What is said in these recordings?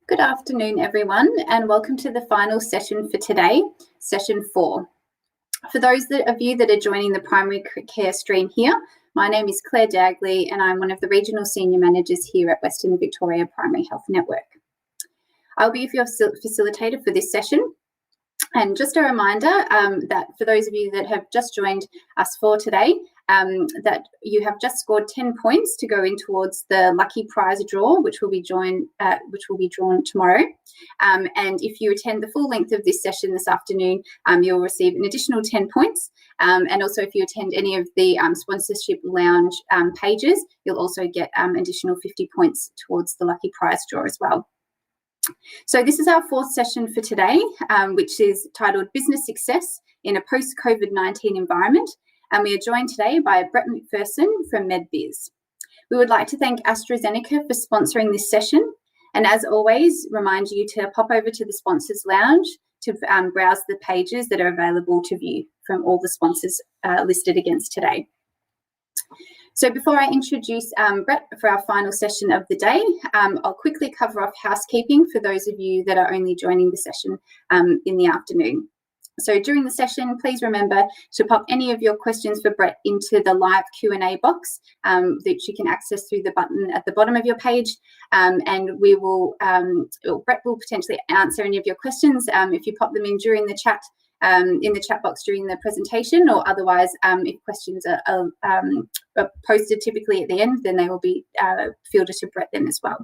Good afternoon, everyone, and welcome to the final session for today, session 4. For those of you that are joining the primary care stream here, my name is Claire Dagley and I'm one of the regional senior managers here at Western Victoria Primary Health Network. I'll be your facilitator for this session. And just a reminder that for those of you that have just joined us for today, that you have just scored 10 points to go in towards the lucky prize draw, which will be drawn tomorrow. And if you attend the full length of this session this afternoon, you'll receive an additional 10 points. And also, if you attend any of the sponsorship lounge pages, you'll also get additional 50 points towards the lucky prize draw as well. So this is our 4th session for today, which is titled Business Success in a Post-COVID-19 Environment. And we are joined today by Brett McPherson from MedBiz. We would like to thank AstraZeneca for sponsoring this session. And as always, remind you to pop over to the Sponsors Lounge to browse the pages that are available to view from all the sponsors listed against today. So before I introduce Brett for our final session of the day, I'll quickly cover off housekeeping for those of you that are only joining the session in the afternoon. So during the session, please remember to pop any of your questions for Brett into the live Q&A box that you can access through the button at the bottom of your page. And we will, Brett will potentially answer any of your questions if you pop them in during the chat box during the presentation, or otherwise if questions are posted typically at the end, then they will be fielded to Brett then as well.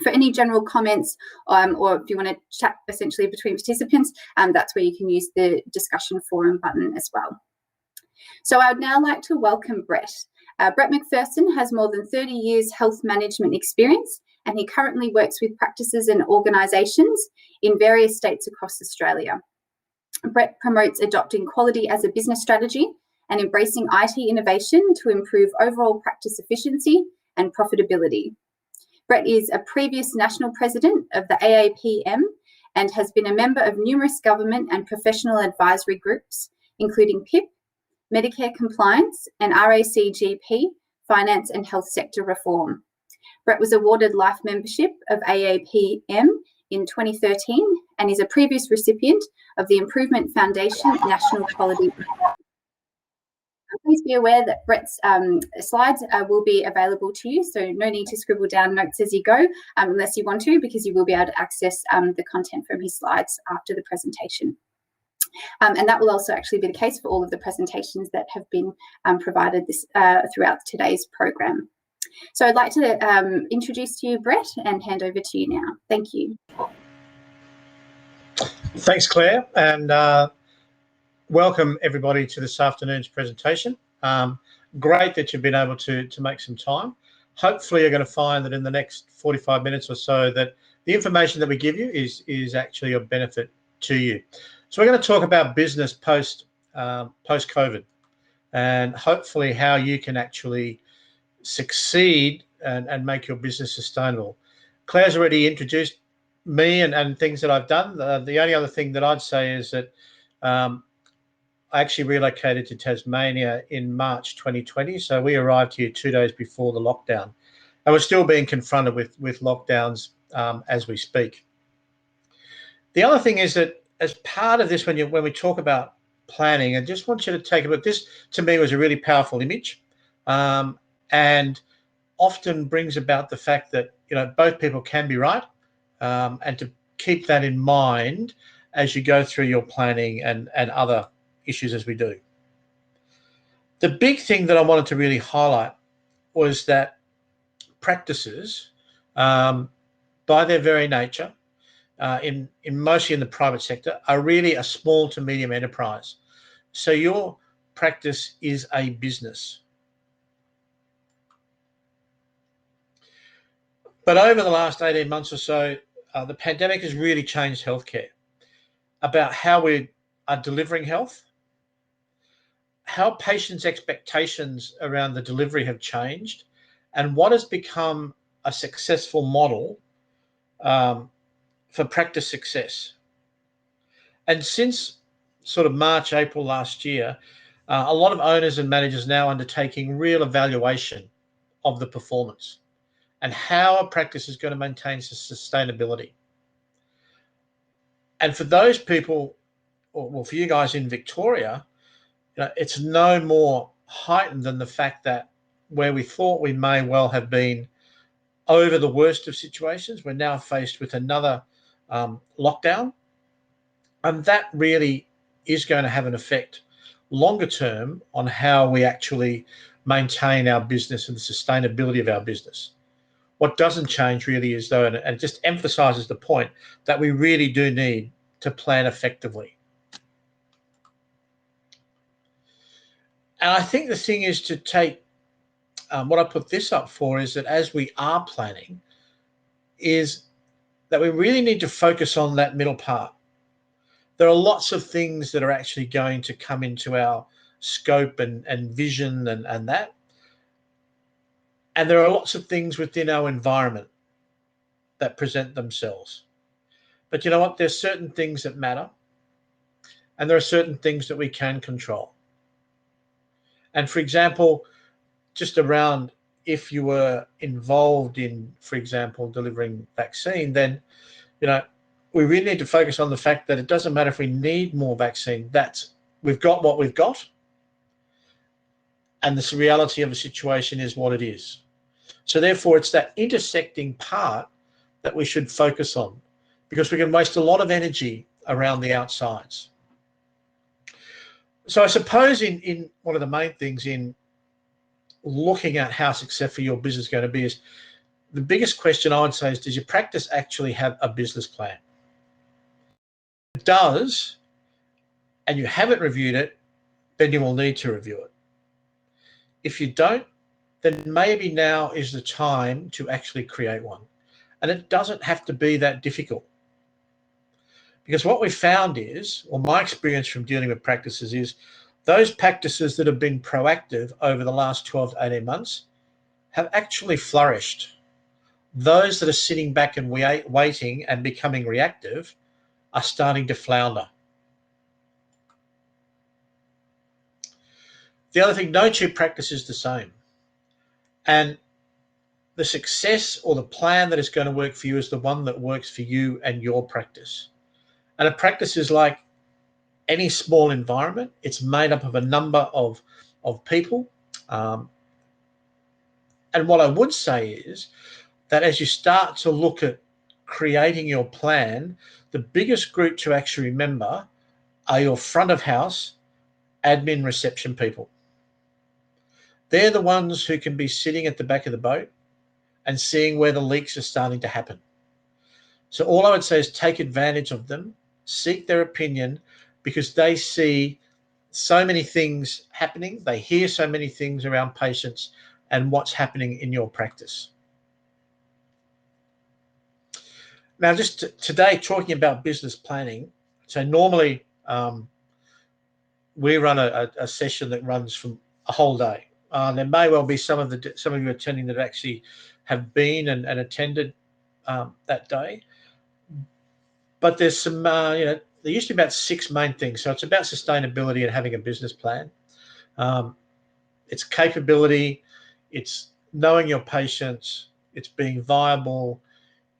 For any general comments or if you want to chat essentially between participants, that's where you can use the discussion forum button as well. So I would now like to welcome Brett. Brett McPherson has more than 30 years health management experience, and he currently works with practices and organisations in various states across Australia. Brett promotes adopting quality as a business strategy and embracing IT innovation to improve overall practice efficiency and profitability. Brett is a previous national president of the AAPM and has been a member of numerous government and professional advisory groups, including PIP, Medicare Compliance, and RACGP, Finance and Health Sector Reform. Brett was awarded life membership of AAPM in 2013 and is a previous recipient of the Improvement Foundation National Quality. Please be aware that Brett's slides will be available to you, so no need to scribble down notes as you go unless you want to, because you will be able to access the content from his slides after the presentation. And that will also actually be the case for all of the presentations that have been provided throughout today's program. So I'd like to introduce to you Brett and hand over to you now. Thank you. Thanks, Claire, and welcome everybody to this afternoon's presentation. Great that you've been able to make some time. Hopefully you're going to find that in the next 45 minutes or so that the information that we give you is actually of benefit to you. So we're going to talk about business post-COVID and hopefully how you can actually succeed and make your business sustainable. Claire's already introduced me and things that I've done. The only other thing that I'd say is that I actually relocated to Tasmania in March 2020. So we arrived here 2 days before the lockdown, and we're still being confronted with lockdowns as we speak. The other thing is that as part of this, when we talk about planning, I just want you to take a look. This to me was a really powerful image, and often brings about the fact that both people can be right, and to keep that in mind as you go through your planning and other issues as we do. The big thing that I wanted to really highlight was that practices, by their very nature, mostly in the private sector, are really a small to medium enterprise. So your practice is a business. But over the last 18 months or so, the pandemic has really changed healthcare, about how we are delivering health, how patients' expectations around the delivery have changed, and what has become a successful model for practice success. And since sort of March, April last year, a lot of owners and managers now undertaking real evaluation of the performance and how a practice is going to maintain sustainability. And for those people, or well, for you guys in Victoria, it's no more heightened than the fact that where we thought we may well have been over the worst of situations, we're now faced with another lockdown. And that really is going to have an effect longer term on how we actually maintain our business and the sustainability of our business. What doesn't change really is, though, and it just emphasizes the point that we really do need to plan effectively. And I think the thing is to take what I put this up for is that as we are planning, is that we really need to focus on that middle part. There are lots of things that are actually going to come into our scope and vision and that. And there are lots of things within our environment that present themselves. But you know what? There's certain things that matter, and there are certain things that we can control. And for example, just around if you were involved in, for example, delivering vaccine, then, we really need to focus on the fact that it doesn't matter if we need more vaccine. We've got what we've got, and the reality of the situation is what it is. So therefore, it's that intersecting part that we should focus on, because we can waste a lot of energy around the outsides. So I suppose in one of the main things in looking at how successful your business is going to be is the biggest question I would say is, does your practice actually have a business plan? If it does, and you haven't reviewed it, then you will need to review it. If you don't, then maybe now is the time to actually create one. And it doesn't have to be that difficult. Because what we found is, or my experience from dealing with practices is, those practices that have been proactive over the last 12 to 18 months have actually flourished. Those that are sitting back and waiting and becoming reactive are starting to flounder. The other thing, no two practice is the same. And the success or the plan that is going to work for you is the one that works for you and your practice. And a practice is like any small environment. It's made up of a number of people. And what I would say is that as you start to look at creating your plan, the biggest group to actually remember are your front of house, admin, reception people. They're the ones who can be sitting at the back of the boat and seeing where the leaks are starting to happen. So all I would say is take advantage of them, seek their opinion, because they see so many things happening. They hear so many things around patients and what's happening in your practice. Now, just today, talking about business planning. So normally we run a session that runs from a whole day. There may well be some of you attending that actually have been and attended that day. But there's some, there used to be about 6 main things. So it's about sustainability and having a business plan. It's capability. It's knowing your patients. It's being viable.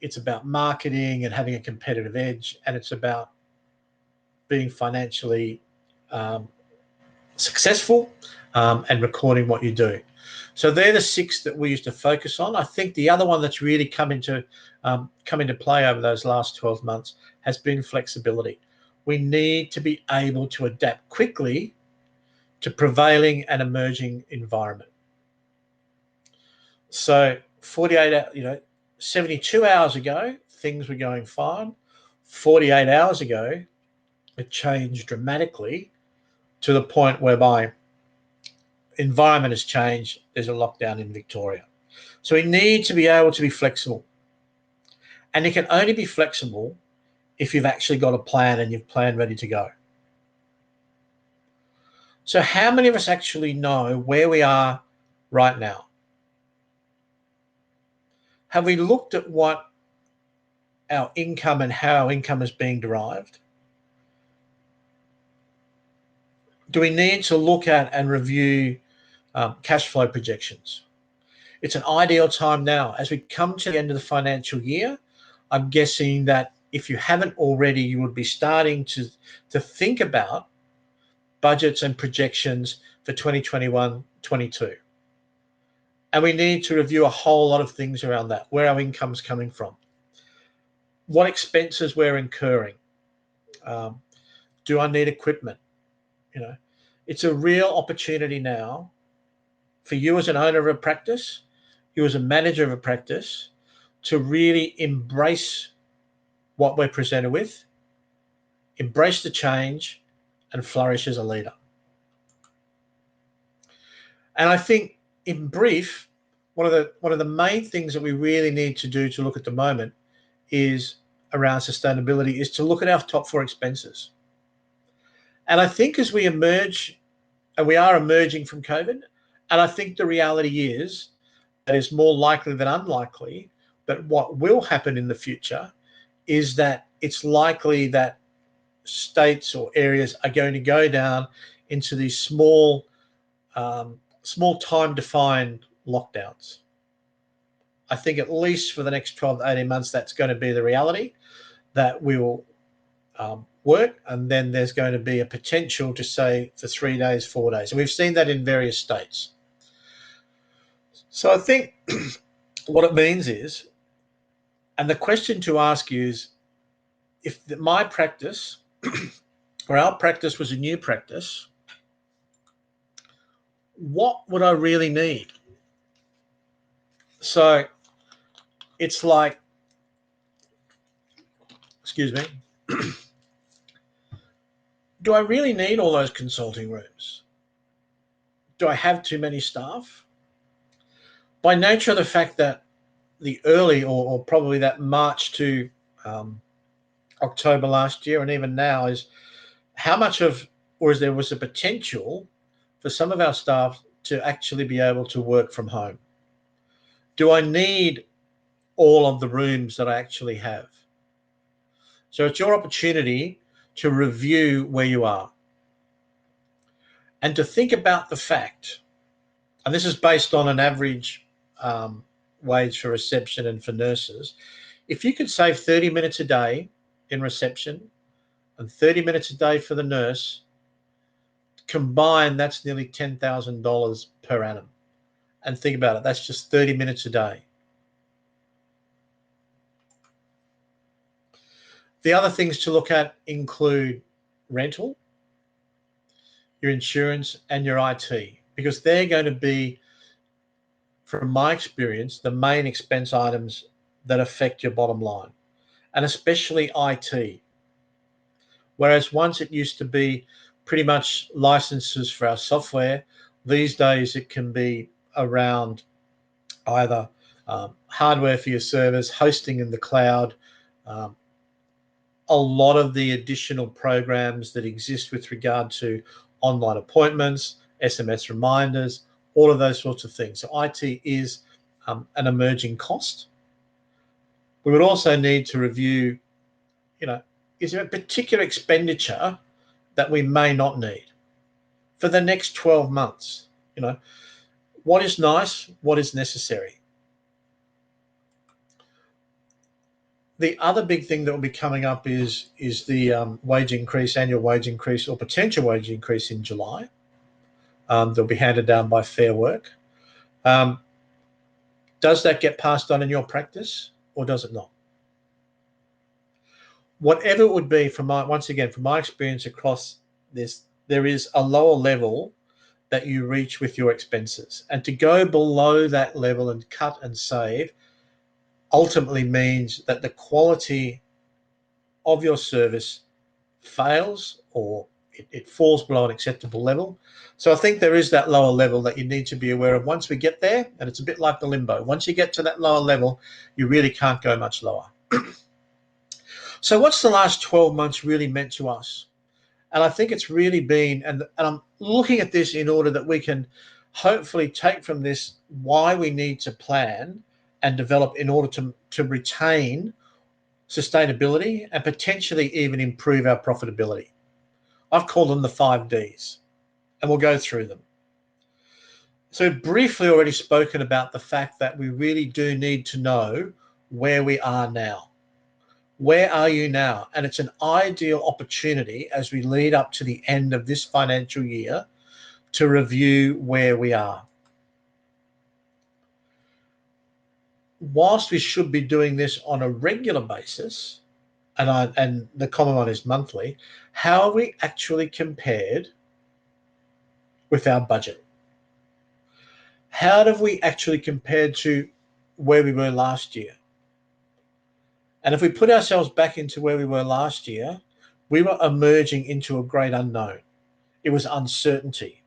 It's about marketing and having a competitive edge. And it's about being financially successful and recording what you do. So they're the 6 that we used to focus on. I think the other one that's really come into play over those last 12 months has been flexibility. We need to be able to adapt quickly to prevailing and emerging environment. So 72 hours ago, things were going fine. 48 hours ago, it changed dramatically to the point whereby environment has changed. There's a lockdown in Victoria. So we need to be able to be flexible. And you can only be flexible if you've actually got a plan and you've planned ready to go. So how many of us actually know where we are right now? Have we looked at what our income and how our income is being derived? Do we need to look at and review cash flow projections? It's an ideal time now. As we come to the end of the financial year, I'm guessing that if you haven't already, you would be starting to think about budgets and projections for 2021-22. And we need to review a whole lot of things around that, where our income's coming from, what expenses we're incurring. Do I need equipment? It's a real opportunity now for you as an owner of a practice, you as a manager of a practice, to really embrace what we're presented with, embrace the change, and flourish as a leader. And I think, in brief, one of the main things that we really need to do to look at the moment is around sustainability, is to look at our top 4 expenses. And I think as we emerge, and we are emerging from COVID, and I think the reality is that it's more likely than unlikely that what will happen in the future is that it's likely that states or areas are going to go down into these small time-defined lockdowns. I think at least for the next 12 to 18 months, that's going to be the reality, that we will work, and then there's going to be a potential to say for 3 days, 4 days. And we've seen that in various states. So I think what it means is, and the question to ask you is, if my practice or our practice was a new practice, what would I really need? So it's like, excuse me, do I really need all those consulting rooms? Do I have too many staff? By nature of the fact that the early or probably that March to October last year, and even now, is how much of, or is there was a potential for some of our staff to actually be able to work from home? Do I need all of the rooms that I actually have? So it's your opportunity to review where you are and to think about the fact, and this is based on an average wage for reception and for nurses, if you could save 30 minutes a day in reception and 30 minutes a day for the nurse, combined, that's nearly $10,000 per annum. And think about it, that's just 30 minutes a day. The other things to look at include rental, your insurance, and your IT, because they're going to be, from my experience, the main expense items that affect your bottom line, and especially IT. Whereas once it used to be pretty much licenses for our software, these days it can be around either hardware for your servers, hosting in the cloud, a lot of the additional programs that exist with regard to online appointments, SMS reminders, all of those sorts of things. So IT is an emerging cost. We would also need to review, is there a particular expenditure that we may not need for the next 12 months? What is nice, what is necessary? The other big thing that will be coming up is the wage increase, annual wage increase, or potential wage increase in July. They'll be handed down by Fair Work. Does that get passed on in your practice, or does it not? Whatever it would be, from my experience across this, there is a lower level that you reach with your expenses, and to go below that level and cut and save ultimately means that the quality of your service fails, or it falls below an acceptable level. So I think there is that lower level that you need to be aware of. Once we get there, and it's a bit like the limbo, once you get to that lower level, you really can't go much lower. So what's the last 12 months really meant to us? And I think it's really been, and I'm looking at this in order that we can hopefully take from this why we need to plan and develop in order to retain sustainability and potentially even improve our profitability. I've called them the 5 Ds, and we'll go through them. So briefly already spoken about the fact that we really do need to know where we are now. Where are you now? And it's an ideal opportunity as we lead up to the end of this financial year to review where we are. Whilst we should be doing this on a regular basis, and the common one is monthly, how are we actually compared with our budget? How have we actually compared to where we were last year? And if we put ourselves back into where we were last year, we were emerging into a great unknown. It was uncertainty.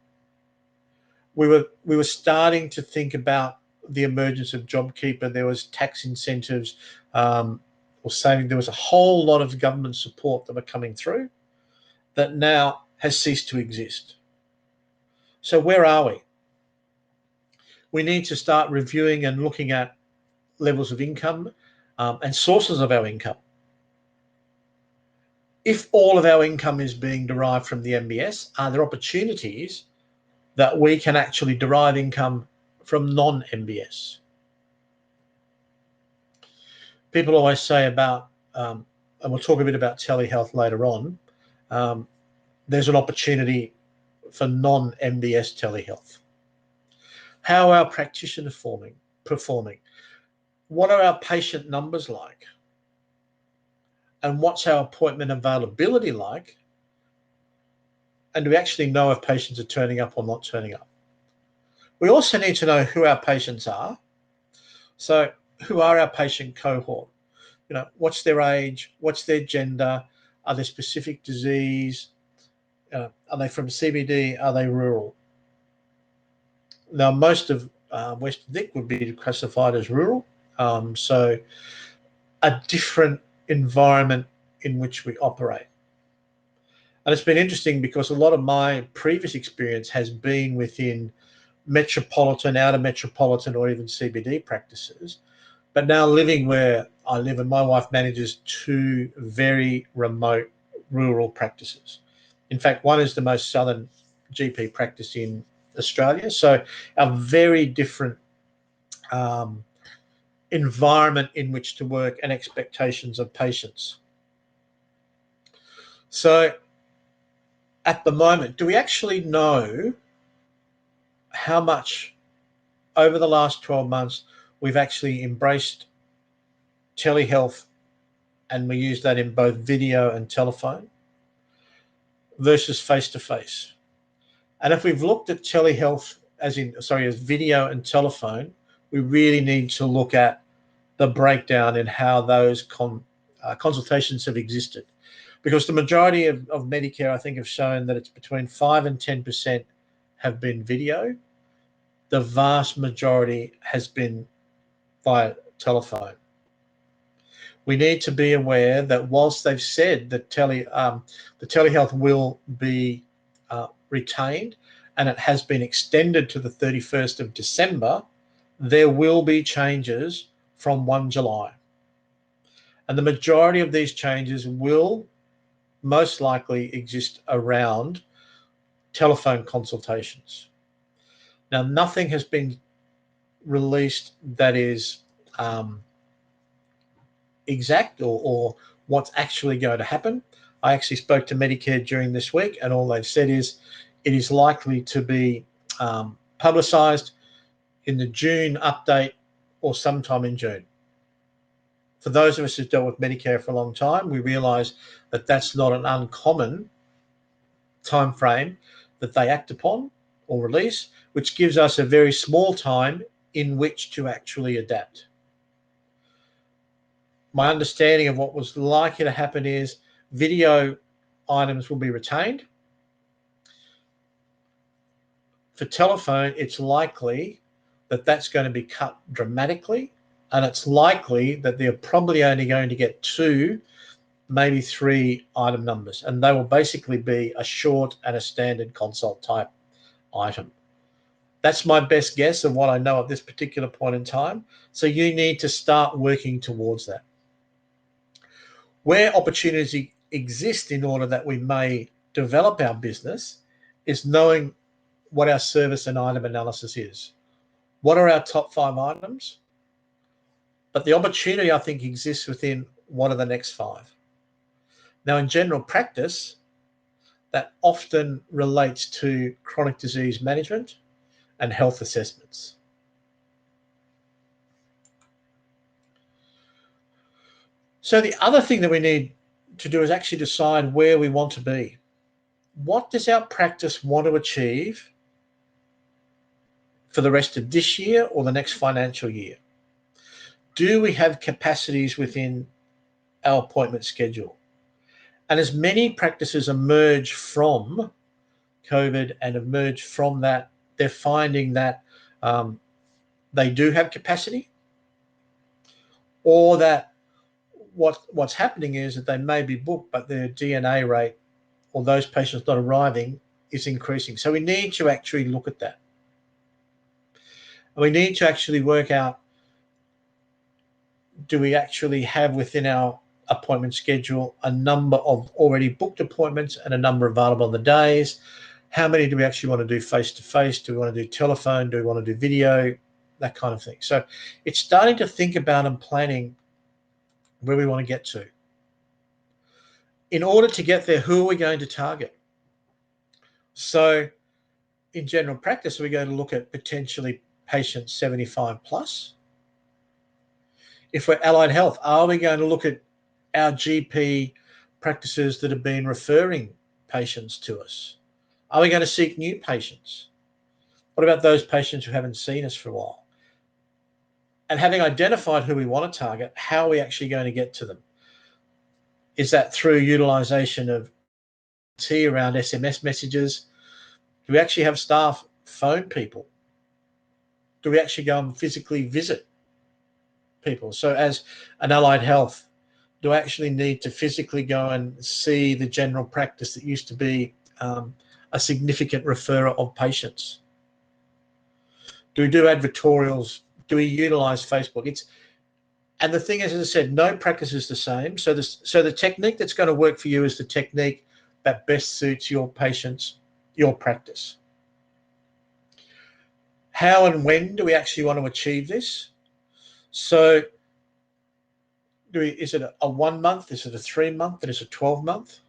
We were starting to think about the emergence of JobKeeper. There was tax incentives, or saving. There was a whole lot of government support that were coming through that now has ceased to exist. So where are we? We need to start reviewing and looking at levels of income and sources of our income. If all of our income is being derived from the MBS, are there opportunities that we can actually derive income from non-MBS? People always say about, and we'll talk a bit about telehealth later on, there's an opportunity for non-MBS telehealth. How are our practitioners performing? What are our patient numbers like? And what's our appointment availability like? And do we actually know if patients are turning up or not turning up? We also need to know who our patients are. So who are our patient cohort? What's their age? What's their gender? Are they specific disease? Are they from CBD? Are they rural? Now, most of Western Vic would be classified as rural. So a different environment in which we operate. And it's been interesting because a lot of my previous experience has been within metropolitan, outer metropolitan, or even CBD practices. But now living where I live, and my wife manages 2 very remote rural practices. In fact, one is the most southern GP practice in Australia. So a very different environment in which to work and expectations of patients. So at the moment, do we actually know how much over the last 12 months we've actually embraced telehealth, and we use that in both video and telephone versus face-to-face? And if we've looked at telehealth as video and telephone, we really need to look at the breakdown in how those consultations have existed. Because the majority of Medicare, I think, have shown that it's between 5 and 10% have been video. The vast majority has been via telephone. We need to be aware that whilst they've said that the telehealth will be retained and it has been extended to the 31st of December, there will be changes from 1 July. And the majority of these changes will most likely exist around telephone consultations. Now, nothing has been released that is exact or what's actually going to happen. I actually spoke to Medicare during this week, and all they've said is it is likely to be publicised in the June update or sometime in June. For those of us who've dealt with Medicare for a long time, we realise that that's not an uncommon time frame that they act upon or release, which gives us a very small time in which to actually adapt. My understanding of what was likely to happen is video items will be retained. For telephone, it's likely that that's going to be cut dramatically, and it's likely that they're probably only going to get 2, maybe 3 item numbers, and they will basically be a short and a standard consult type item. That's my best guess of what I know at this particular point in time. So you need to start working towards that. Where opportunities exist in order that we may develop our business is knowing what our service and item analysis is. What are our top 5 items? But the opportunity, I think, exists within what are the next 5? Now, in general practice, that often relates to chronic disease management and health assessments. So the other thing that we need to do is actually decide where we want to be. What does our practice want to achieve for the rest of this year or the next financial year? Do we have capacities within our appointment schedule? And as many practices emerge from COVID and emerge from that, they're finding that they do have capacity, or that what's happening is that they may be booked, but their DNA rate or those patients not arriving is increasing. So we need to actually look at that. And we need to actually work out, do we actually have within our appointment schedule a number of already booked appointments and a number available on the days? How many do we actually want to do face-to-face? Do we want to do telephone? Do we want to do video? That kind of thing. So it's starting to think about and planning where we want to get to. In order to get there, who are we going to target? So in general practice, we're going to look at potentially patients 75 plus. If we're allied health, are we going to look at our GP practices that have been referring patients to us? Are we going to seek new patients? What about those patients who haven't seen us for a while? And having identified who we want to target, how are we actually going to get to them? Is that through utilization of T around SMS messages? Do we actually have staff phone people? Do we actually go and physically visit people? So as an allied health, do I actually need to physically go and see the general practice that used to be a significant referrer of patients? Do we do advertorials? Do we utilize Facebook? And the thing is, as I said, no practice is the same. So the technique that's going to work for you is the technique that best suits your patients, your practice. How and when do we actually want to achieve this? So is it a 1 month? Is it a 3 month? And is it 12 month?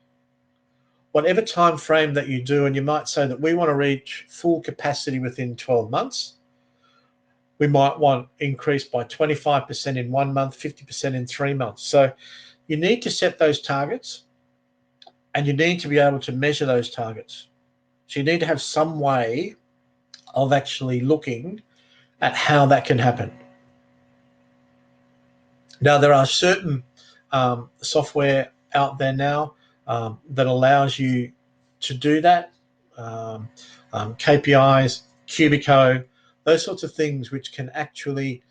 Whatever time frame that you do, and you might say that we want to reach full capacity within 12 months. We might want increased by 25% in 1 month, 50% in 3 months. So you need to set those targets, and you need to be able to measure those targets. So you need to have some way of actually looking at how that can happen. Now, there are certain software out there now that allows you to do that. KPIs, Cubico, those sorts of things, which can actually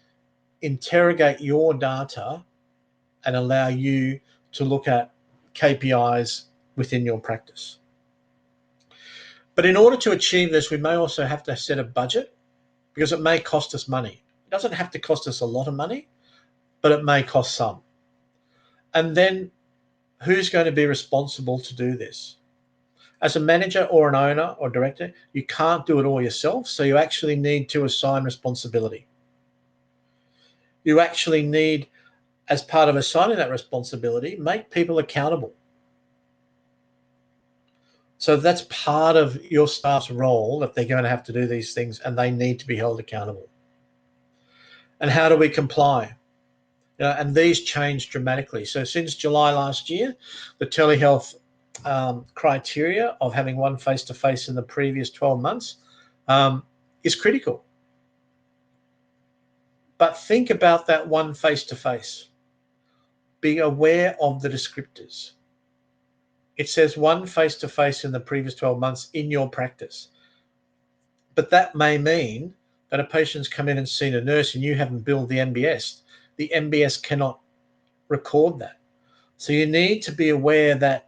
interrogate your data and allow you to look at KPIs within your practice. But in order to achieve this, we may also have to set a budget, because it may cost us money. It doesn't have to cost us a lot of money, but it may cost some. And then who's going to be responsible to do this? As a manager or an owner or director, you can't do it all yourself, so you actually need to assign responsibility. You actually need, as part of assigning that responsibility, make people accountable. So that's part of your staff's role, that they're going to have to do these things and they need to be held accountable. And how do we comply? And these change dramatically. So since July last year, the telehealth criteria of having one face-to-face in the previous 12 months is critical. But think about that one face-to-face. Be aware of the descriptors. It says one face-to-face in the previous 12 months in your practice. But that may mean that a patient's come in and seen a nurse and you haven't billed the MBS. The MBS cannot record that. So you need to be aware that,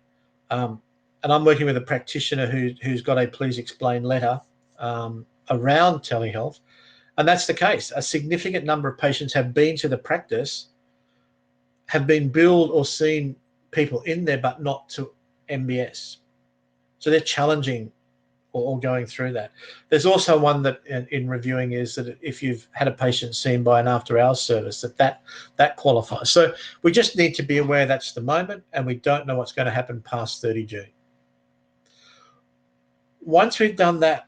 and I'm working with a practitioner who's got a please explain letter around telehealth, and that's the case. A significant number of patients have been to the practice, have been billed or seen people in there, but not to MBS. So they're challenging or going through that. There's also one that in reviewing is that if you've had a patient seen by an after-hours service, that qualifies. So we just need to be aware that's the moment, and we don't know what's going to happen past 30 June. Once we've done that,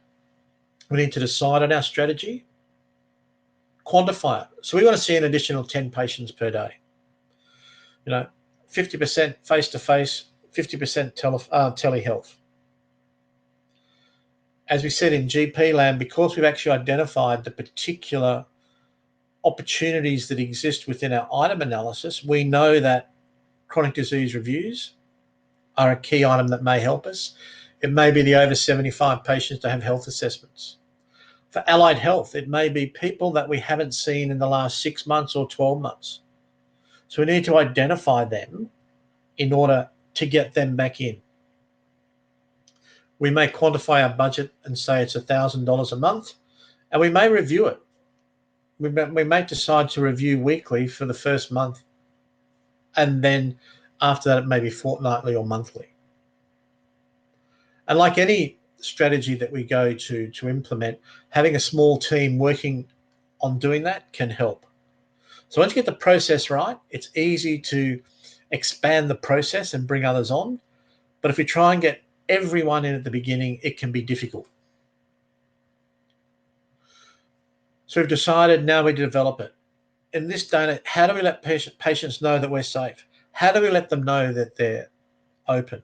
we need to decide on our strategy, quantify it. So we want to see an additional 10 patients per day. 50% face-to-face, 50% telehealth. As we said in GP land, because we've actually identified the particular opportunities that exist within our item analysis, we know that chronic disease reviews are a key item that may help us. It may be the over 75 patients to have health assessments. For allied health, it may be people that we haven't seen in the last 6 months or 12 months. So we need to identify them in order to get them back in. We may quantify our budget and say it's $1,000 a month, and we may review it. We may decide to review weekly for the first month, and then after that it may be fortnightly or monthly. And like any strategy that we go to implement, having a small team working on doing that can help. So once you get the process right, it's easy to expand the process and bring others on. But if we try and get everyone in at the beginning, it can be difficult. So we've decided now we develop it. In this data, how do we let patients know that we're safe? How do we let them know that they're open?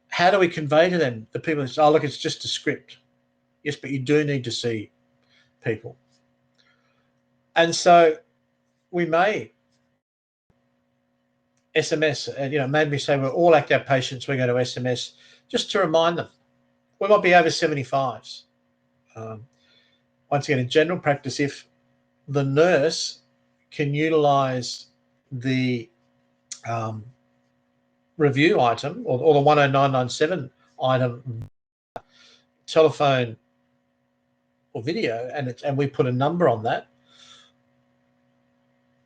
How do we convey to them, the people who say, oh, look, it's just a script. Yes, but you do need to see people. And so we may SMS, and maybe say we're all active patients, we're going to SMS just to remind them. We might be over 75s. Once again, in general practice, if the nurse can utilize the review item or the 10997 item, telephone or video, and we put a number on that,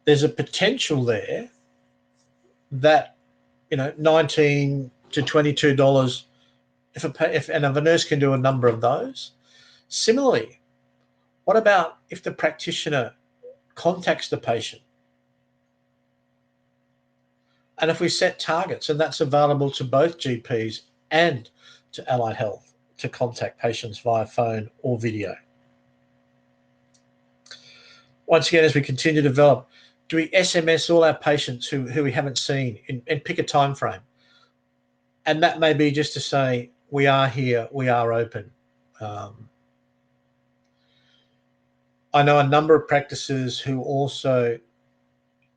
there's a potential there that $19 to $22 if a nurse can do a number of those. Similarly, what about if the practitioner contacts the patient? And if we set targets, and that's available to both GPs and to allied health to contact patients via phone or video. Once again, as we continue to develop, do we SMS all our patients who we haven't seen and pick a time frame? And that may be just to say, we are here, we are open. I know a number of practices who also,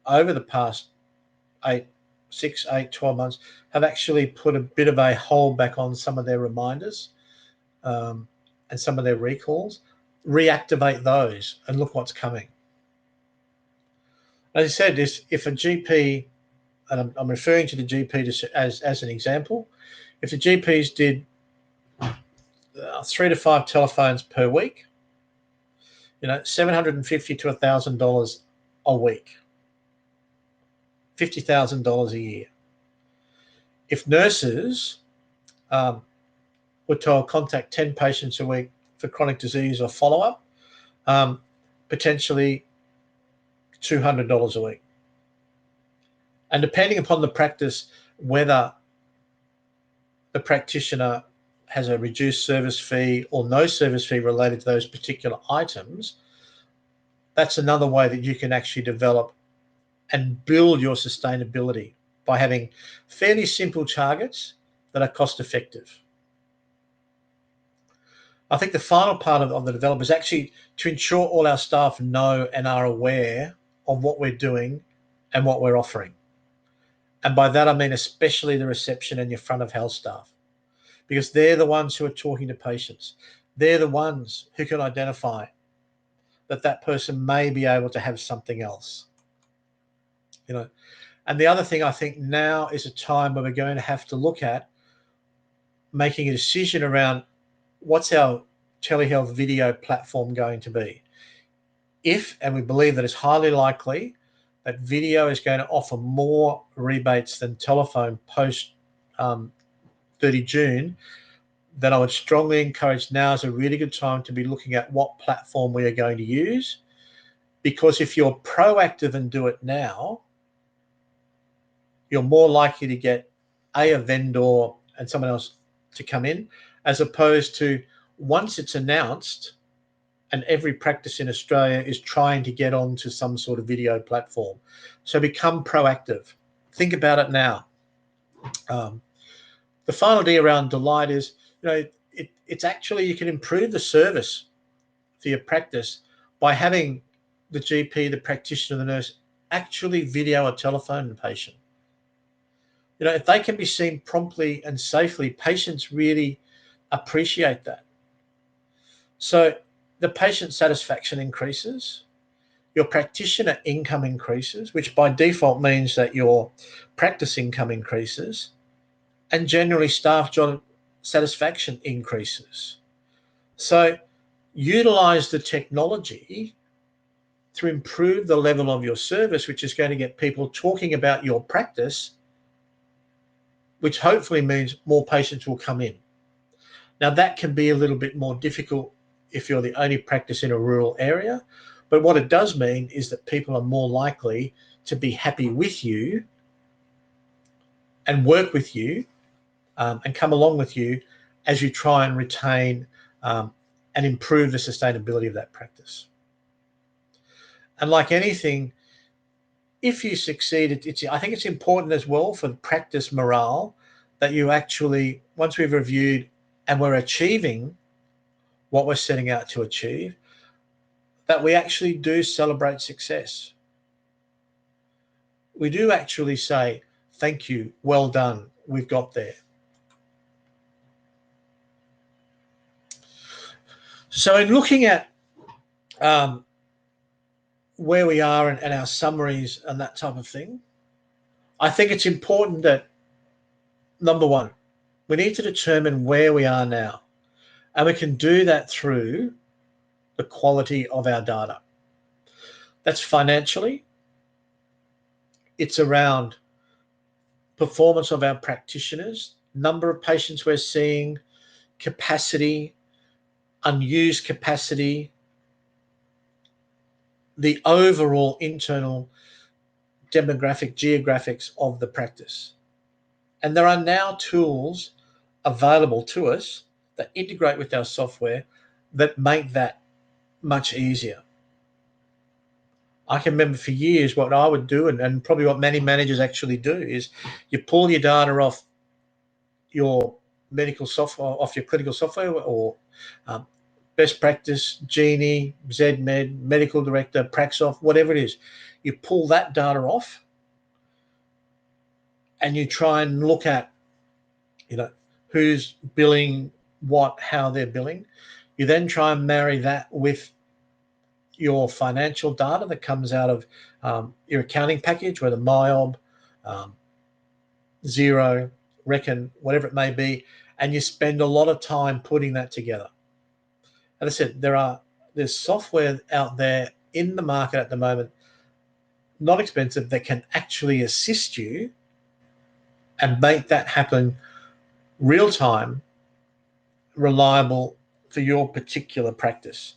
over the past 6, 8, 12 months, have actually put a bit of a hold back on some of their reminders and some of their recalls. Reactivate those and look what's coming. As I said, if a GP, and I'm referring to the GP as an example, if the GPs did 3 to 5 telephones per week, $750 to $1,000 a week, $50,000 a year. If nurses were told contact 10 patients a week for chronic disease or follow-up, potentially $200 a week. And depending upon the practice, whether the practitioner has a reduced service fee or no service fee related to those particular items, that's another way that you can actually develop and build your sustainability by having fairly simple targets that are cost effective. I think the final part of the development is actually to ensure all our staff know and are aware of what we're doing and what we're offering. And by that, I mean especially the reception and your front of house staff, because they're the ones who are talking to patients. They're the ones who can identify that person may be able to have something else. And the other thing, I think now is a time where we're going to have to look at making a decision around what's our telehealth video platform going to be. And we believe that it's highly likely that video is going to offer more rebates than telephone post 30 June, then I would strongly encourage now is a really good time to be looking at what platform we are going to use. Because if you're proactive and do it now, you're more likely to get a vendor and someone else to come in, as opposed to once it's announced and every practice in Australia is trying to get onto some sort of video platform. So become proactive. Think about it now. The final D around delight is, it's actually, you can improve the service for your practice by having the GP, the practitioner, the nurse actually video or telephone the patient. If they can be seen promptly and safely, patients really appreciate that. So the patient satisfaction increases, your practitioner income increases, which by default means that your practice income increases, and generally staff job satisfaction increases. So utilize the technology to improve the level of your service, which is going to get people talking about your practice, which hopefully means more patients will come in. Now, that can be a little bit more difficult if you're the only practice in a rural area, but what it does mean is that people are more likely to be happy with you and work with you and come along with you as you try and retain and improve the sustainability of that practice. And like anything, if you succeed, I think it's important as well for practice morale that you actually, once we've reviewed and we're achieving what we're setting out to achieve, that we actually do celebrate success. We do actually say, thank you, well done, we've got there. So in looking at where we are and our summaries and that type of thing, I think it's important that, number one, we need to determine where we are now. And we can do that through the quality of our data. That's financially. It's around performance of our practitioners, number of patients we're seeing, capacity, unused capacity, the overall internal demographic geographics of the practice. And there are now tools available to us that integrate with our software that make that much easier. I can remember for years what I would do, and probably what many managers actually do, is you pull your data off your medical software, off your clinical software, or best practice, Genie, ZMed, medical director, Praxoff, whatever it is. You pull that data off and you try and look at, who's billing what, how they're billing. You then try and marry that with your financial data that comes out of your accounting package, whether MyOb, Xero, Reckon, whatever it may be, and you spend a lot of time putting that together. As I said, there's software out there in the market at the moment, not expensive, that can actually assist you and make that happen real time, reliable for your particular practice.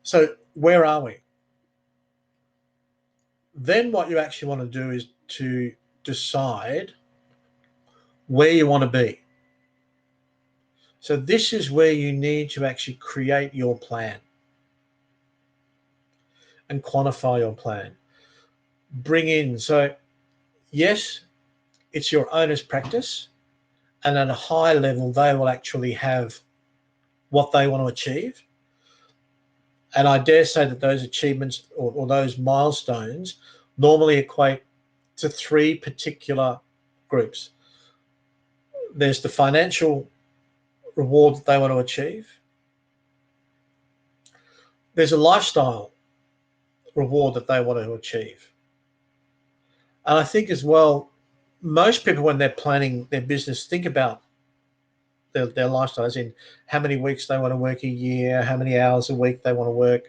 So where are we? Then what you actually want to do is to decide where you want to be. So this is where you need to actually create your plan and quantify your plan. Bring in, so yes, it's your owner's practice, and at a high level, they will actually have what they want to achieve. And I dare say that those achievements or those milestones normally equate to three particular groups. There's the financial reward that they want to achieve. There's a lifestyle reward that they want to achieve. And I think as well, most people, when they're planning their business, think about their lifestyle, as in how many weeks they want to work a year, how many hours a week they want to work.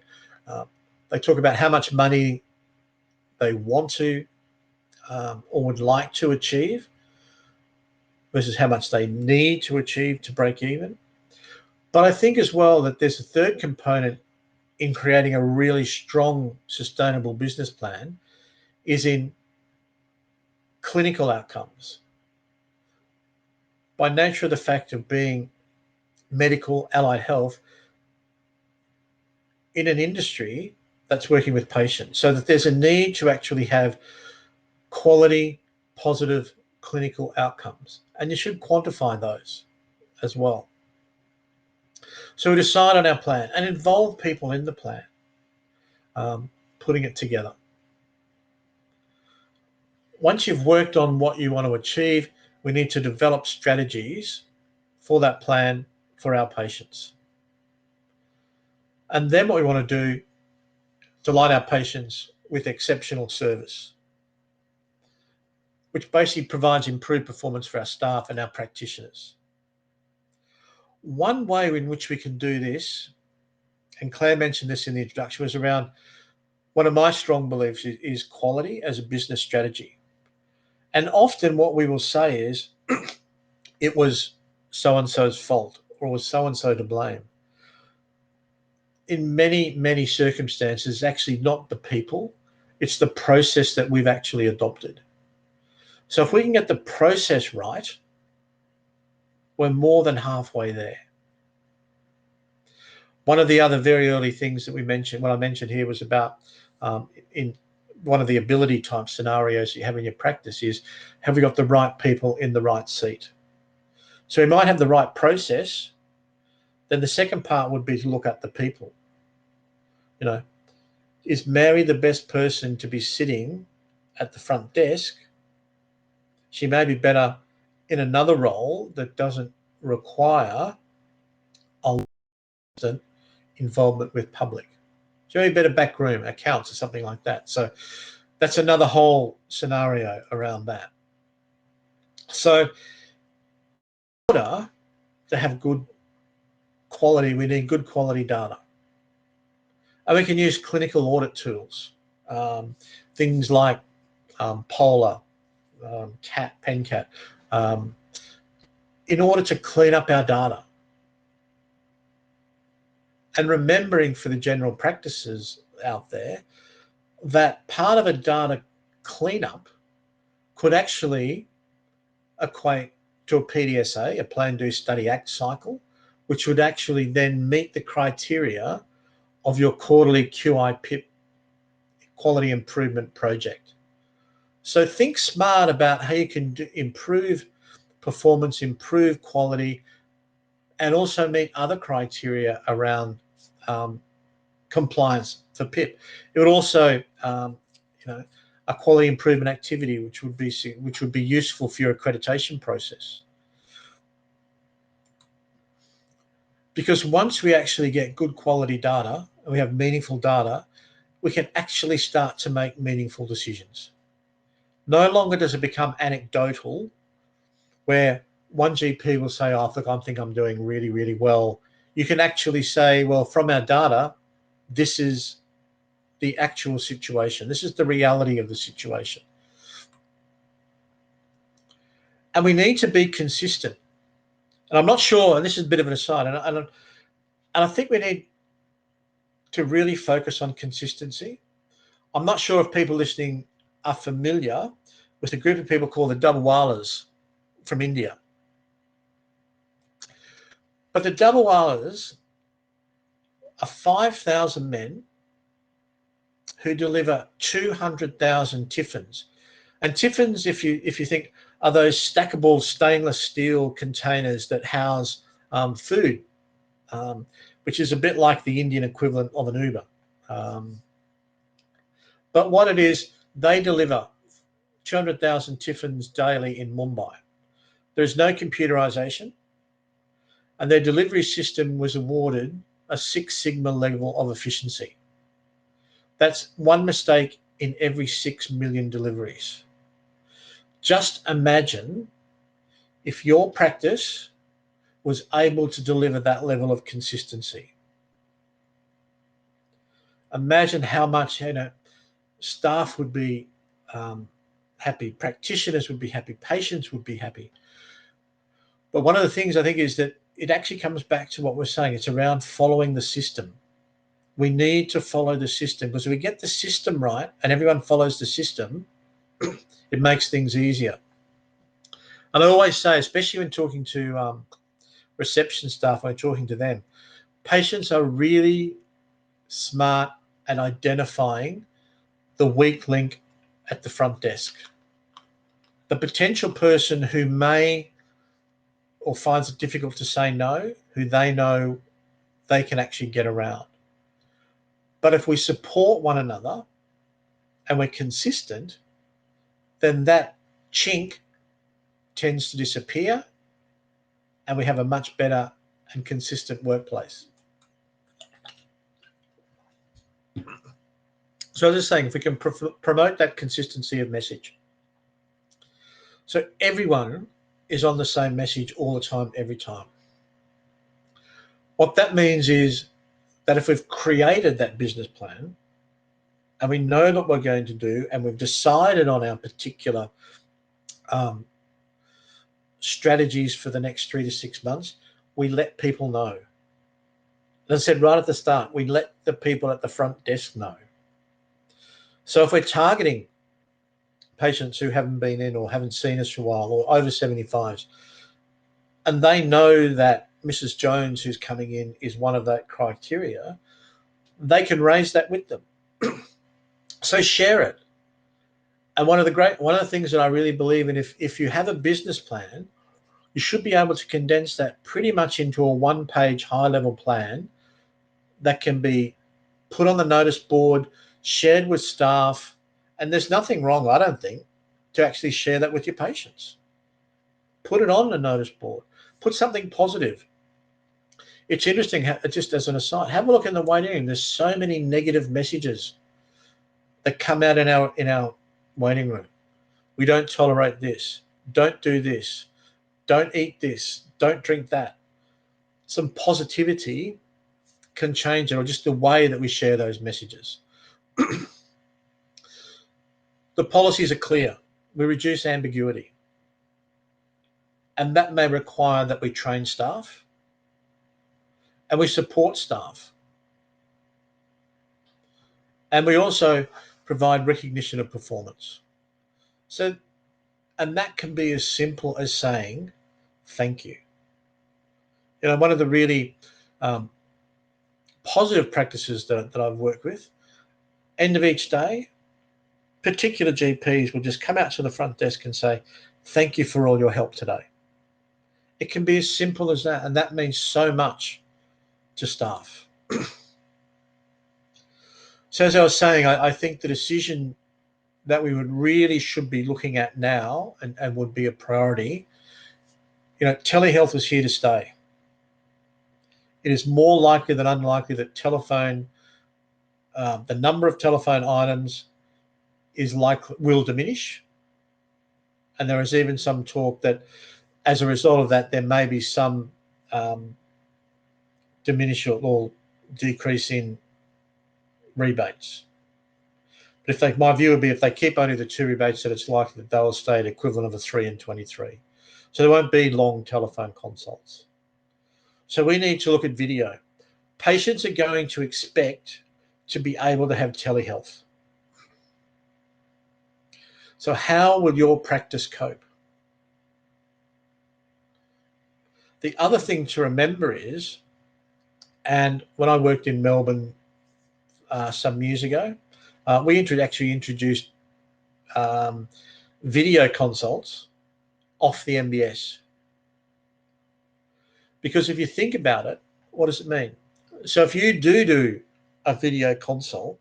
They talk about how much money they want to or would like to achieve. versus how much they need to achieve to break even. But I think as well that there's a third component in creating a really strong, sustainable business plan is in clinical outcomes. By nature of the fact of being medical, allied health, in an industry that's working with patients, so that there's a need to actually have quality, positive clinical outcomes. And you should quantify those as well. So we decide on our plan and involve people in the plan, putting it together. Once you've worked on what you want to achieve, we need to develop strategies for that plan for our patients. And then what we want to do, delight our patients with exceptional service, which basically provides improved performance for our staff and our practitioners. One way in which we can do this, and Claire mentioned this in the introduction, was around one of my strong beliefs is quality as a business strategy. And often what we will say is, it was so-and-so's fault, or was so-and-so to blame. In many, many circumstances, it's actually not the people, it's the process that we've actually adopted. So if we can get the process right, we're more than halfway there. One of the other very early things that we mentioned, what I mentioned here, was about in one of the ability type scenarios you have in your practice is, have we got the right people in the right seat? So we might have the right process. Then the second part would be to look at the people. You know, is Mary the best person to be sitting at the front desk? She may be better in another role that doesn't require a constant involvement with public. So maybe better back room, accounts or something like that. So that's another whole scenario around that. So in order to have good quality, we need good quality data. And we can use clinical audit tools, things like Polar, PenCat, in order to clean up our data. And remembering for the general practices out there that part of a data cleanup could actually equate to a PDSA, a Plan, Do, Study, Act cycle, which would actually then meet the criteria of your quarterly QI-PIP quality improvement project. So think smart about how you can improve performance, improve quality, and also meet other criteria around compliance for PIP. It would also, a quality improvement activity, which would be useful for your accreditation process. Because once we actually get good quality data and we have meaningful data, we can actually start to make meaningful decisions. No longer does it become anecdotal, where one GP will say, oh, look, I think I'm doing really, really well. You can actually say, well, from our data, this is the actual situation. This is the reality of the situation. And we need to be consistent. And I'm not sure, and this is a bit of an aside, and I think we need to really focus on consistency. I'm not sure if people listening are familiar with a group of people called the Dabbawalas from India. But the Dabbawalas are 5,000 men who deliver 200,000 tiffins. And tiffins, if you think, are those stackable stainless steel containers that house food, which is a bit like the Indian equivalent of an Uber. But what it is, they deliver 200,000 tiffins daily in Mumbai. There's no computerization, and their delivery system was awarded a 6 Sigma level of efficiency. That's one mistake in every 6 million deliveries. Just imagine if your practice was able to deliver that level of consistency. Imagine how much staff would be happy, practitioners would be happy, patients would be happy. But one of the things I think is that it actually comes back to what we're saying. It's around following the system. We need to follow the system, because if we get the system right and everyone follows the system, it makes things easier. And I always say, especially when talking to reception staff, when talking to them, patients are really smart at identifying the weak link at the front desk. The potential person who may or finds it difficult to say no, who they know they can actually get around. But if we support one another and we're consistent, then that chink tends to disappear and we have a much better and consistent workplace. So I was just saying, if we can promote that consistency of message, so everyone is on the same message all the time, every time. What that means is that if we've created that business plan and we know what we're going to do and we've decided on our particular strategies for the next 3 to 6 months, we let people know. As I said right at the start, we let the people at the front desk know. So if we're targeting patients who haven't been in or haven't seen us for a while, or over 75s, and they know that Mrs. Jones, who's coming in, is one of that criteria, they can raise that with them. So share it. And one of the things that I really believe in, if you have a business plan, you should be able to condense that pretty much into a one-page high-level plan that can be put on the notice board, shared with staff, and there's nothing wrong, I don't think, to actually share that with your patients. Put it on the notice board. Put something positive. It's interesting, just as an aside, have a look in the waiting room. There's so many negative messages that come out in our waiting room. We don't tolerate this. Don't do this. Don't eat this. Don't drink that. Some positivity can change it, or just the way that we share those messages. The policies are clear. We reduce ambiguity. And that may require that we train staff and we support staff. And we also provide recognition of performance. So, and that can be as simple as saying, thank you. You know, one of the really positive practices that I've worked with, end of each day, particular GPs will just come out to the front desk and say, thank you for all your help today. It can be as simple as that, and that means so much to staff. So as I was saying, I think the decision that we should be looking at now and would be a priority, telehealth is here to stay. It is more likely than unlikely that the number of telephone items will diminish. And there is even some talk that as a result of that, there may be some diminish or decrease in rebates. But my view would be, if they keep only the 2 rebates, that it's likely that they'll stay at equivalent of a 3 and 23. So there won't be long telephone consults. So we need to look at video. Patients are going to expect to be able to have telehealth. So how will your practice cope? The other thing to remember is, and when I worked in Melbourne some years ago, we actually introduced video consults off the MBS. Because if you think about it, what does it mean? So if you do a video consult,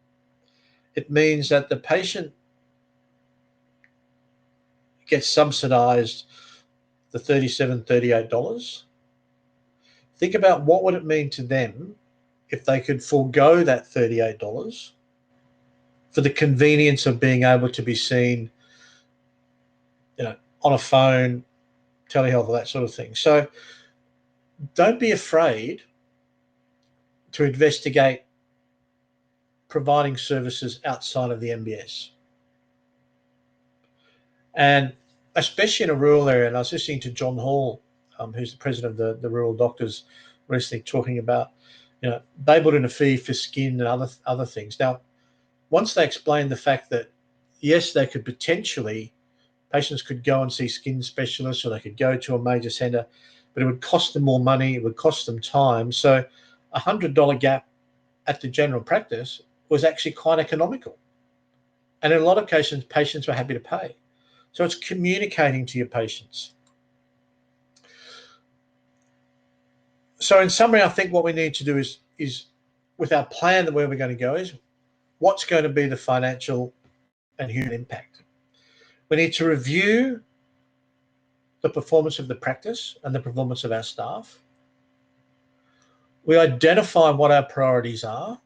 it means that the patient gets subsidized the $37, $38. Think about what would it mean to them if they could forego that $38 for the convenience of being able to be seen, on a phone, telehealth, or that sort of thing. So don't be afraid to investigate providing services outside of the MBS. And especially in a rural area, and I was listening to John Hall who's the president of the Rural Doctors, recently talking about, they put in a fee for skin and other things. Now, once they explained the fact that, yes, they could potentially, patients could go and see skin specialists, or they could go to a major centre, but it would cost them more money, it would cost them time. So $100 gap at the general practice was actually quite economical. And in a lot of cases, patients were happy to pay. So it's communicating to your patients. So in summary, I think what we need to do is with our plan of where we're going to go, is what's going to be the financial and human impact. We need to review the performance of the practice and the performance of our staff. We identify what our priorities are.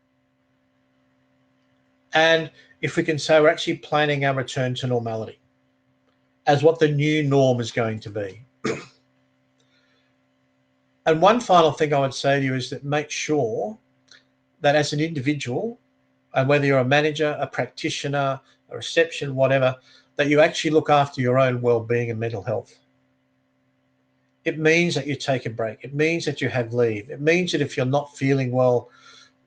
And if we can say we're actually planning our return to normality as what the new norm is going to be. And one final thing I would say to you is that make sure that as an individual, and whether you're a manager, a practitioner, a reception, whatever, that you actually look after your own well-being and mental health. It means that you take a break. It means that you have leave. It means that if you're not feeling well,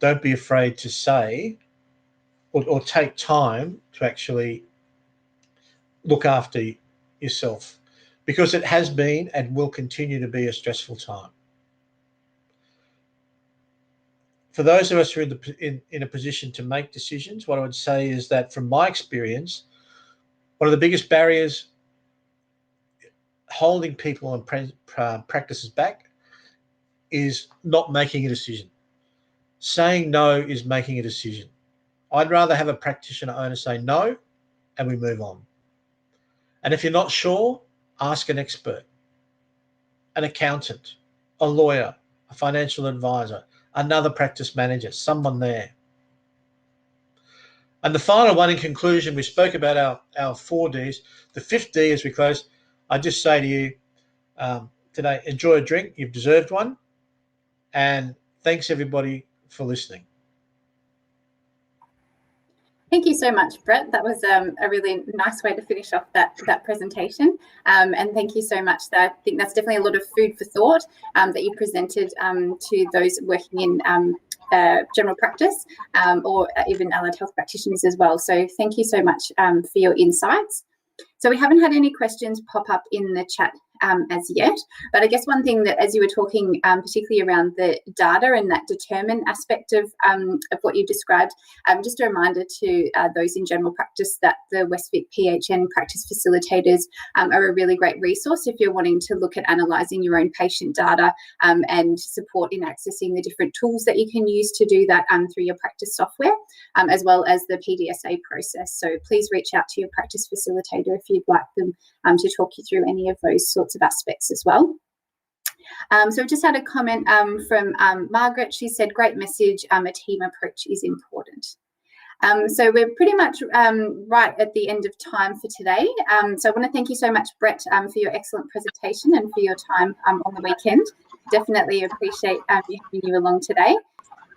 don't be afraid to say or take time to actually look after yourself, because it has been and will continue to be a stressful time. For those of us who are in a position to make decisions, what I would say is that from my experience, one of the biggest barriers holding people and practices back is not making a decision. Saying no is making a decision. I'd rather have a practitioner owner say no and we move on. And if you're not sure, ask an expert, an accountant, a lawyer, a financial advisor, another practice manager, someone there. And the final one, in conclusion, we spoke about our 4 Ds. The 5th D as we close, I just say to you today, enjoy a drink. You've deserved one. And thanks everybody for listening. Thank you so much, Brett. That was a really nice way to finish off that presentation. And thank you so much. I think that's definitely a lot of food for thought that you presented to those working in general practice or even allied health practitioners as well. So thank you so much for your insights. So we haven't had any questions pop up in the chat as yet, but I guess one thing that, as you were talking, particularly around the data and that determine aspect of what you described, just a reminder to those in general practice that the Westvic PHN practice facilitators are a really great resource if you're wanting to look at analysing your own patient data and support in accessing the different tools that you can use to do that through your practice software, as well as the PDSA process. So please reach out to your practice facilitator if you'd like them to talk you through any of those sorts of aspects as well. So I've just had a comment from Margaret. She said, great message, a team approach is important. So we're pretty much right at the end of time for today. So I want to thank you so much, Brett, for your excellent presentation and for your time on the weekend. Definitely appreciate having you along today.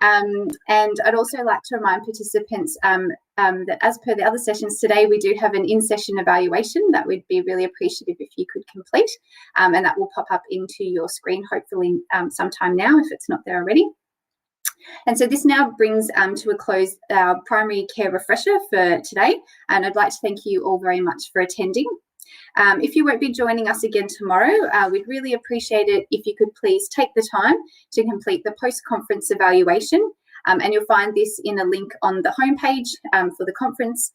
And I'd also like to remind participants that as per the other sessions today, we do have an in-session evaluation that we'd be really appreciative if you could complete, and that will pop up into your screen hopefully sometime now if it's not there already. And so this now brings to a close our primary care refresher for today, and I'd like to thank you all very much for attending. If you won't be joining us again tomorrow, we'd really appreciate it if you could please take the time to complete the post-conference evaluation, and you'll find this in a link on the homepage for the conference,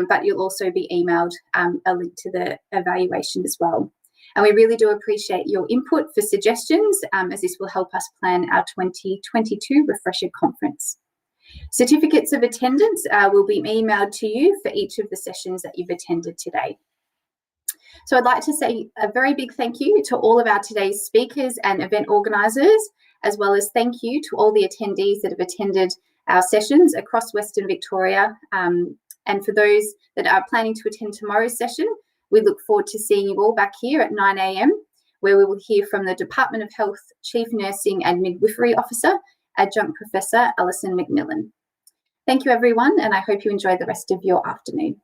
but you'll also be emailed a link to the evaluation as well. And we really do appreciate your input for suggestions, as this will help us plan our 2022 Refresher Conference. Certificates of attendance will be emailed to you for each of the sessions that you've attended today. So I'd like to say a very big thank you to all of our today's speakers and event organisers, as well as thank you to all the attendees that have attended our sessions across Western Victoria. And for those that are planning to attend tomorrow's session, we look forward to seeing you all back here at 9 a.m, where we will hear from the Department of Health Chief Nursing and Midwifery Officer, Adjunct Professor Alison McMillan. Thank you, everyone, and I hope you enjoy the rest of your afternoon.